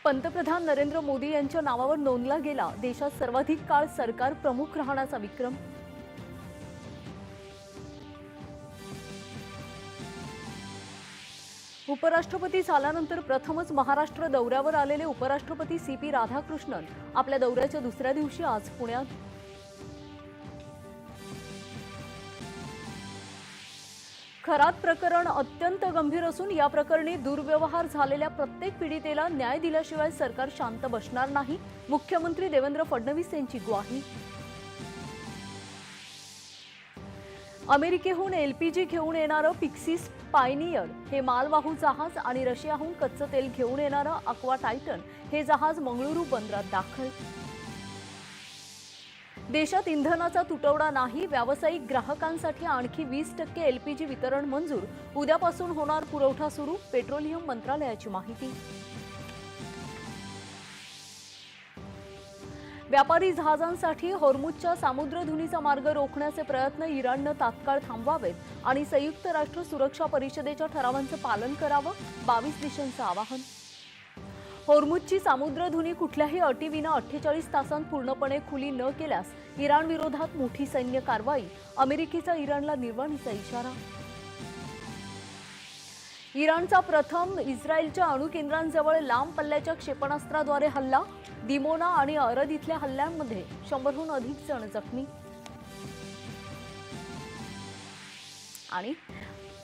पंतप्रधान नरेंद्र मोदी यांच्या नावावर नोंदला गेला देशात सर्वाधिक काळ सरकार प्रमुख राहण्याचा विक्रम। उपराष्ट्रपती झाल्यानंतर प्रथमच महाराष्ट्र दौऱ्यावर आलेले उपराष्ट्रपती CP राधाकृष्णन आपल्या दौऱ्याच्या दुसऱ्या दिवशी आज पुण्यात। खरात प्रकरण अत्यंत गंभीर असून या प्रकरणी दुर्व्यवहार झालेल्या प्रत्येक पीडितेला न्याय दिल्याशिवाय सरकार शांत बसणार नाही, मुख्यमंत्री देवेंद्र फडणवीस यांची ग्वाही। अमेरिकेहून LPG घेऊन येणारं पिक्सीस पायनियर हे मालवाहू जहाज आणि रशियाहून कच्चं तेल घेऊन येणारं अक्वा टायटन हे जहाज मंगळुरू बंदरात दाखल। देशात इंधनाचा तुटवडा नाही, व्यावसायिक ग्राहकांसाठी आणखी 20% LPG वितरण मंजूर, उद्यापासून होणार पुरवठा सुरू, पेट्रोलियम मंत्रालयाची माहिती। व्यापारी जहाजांसाठी हॉर्मुझच्या सामुद्रधुनीचा मार्ग रोखण्याचे प्रयत्न इराणनं तात्काळ थांबवावेत आणि संयुक्त राष्ट्र सुरक्षा परिषदेच्या ठरावांचं पालन करावं, 22 देशांचं आवाहन। हॉर्मुझची सामुद्रधुनी कुठल्याही अटीविना 48 तासांत पूर्णपणे खुली न केल्यास इराण विरोधात मोठी सैन्य कारवाई, अमेरिकेचा इराणला निर्वाणीचा इशारा। इराणचा प्रथम इस्रायलच्या अणुकेंद्रांजवळ लांब पल्ल्याच्या क्षेपणास्त्राद्वारे हल्ला, दिमोना आणि अरद इथल्या हल्ल्यांमध्ये 100हून अधिक जण जखमी। आणि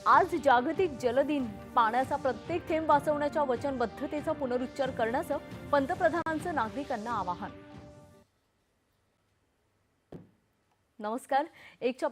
आज जागतिक जल दिन, पाण्याचा प्रत्येक थेंब वाचवण्याच्या वचनबद्धतेचा पुनरुच्चार करण्याचं पंतप्रधानांचं नागरिकांना आवाहन। नमस्कार, एकच्या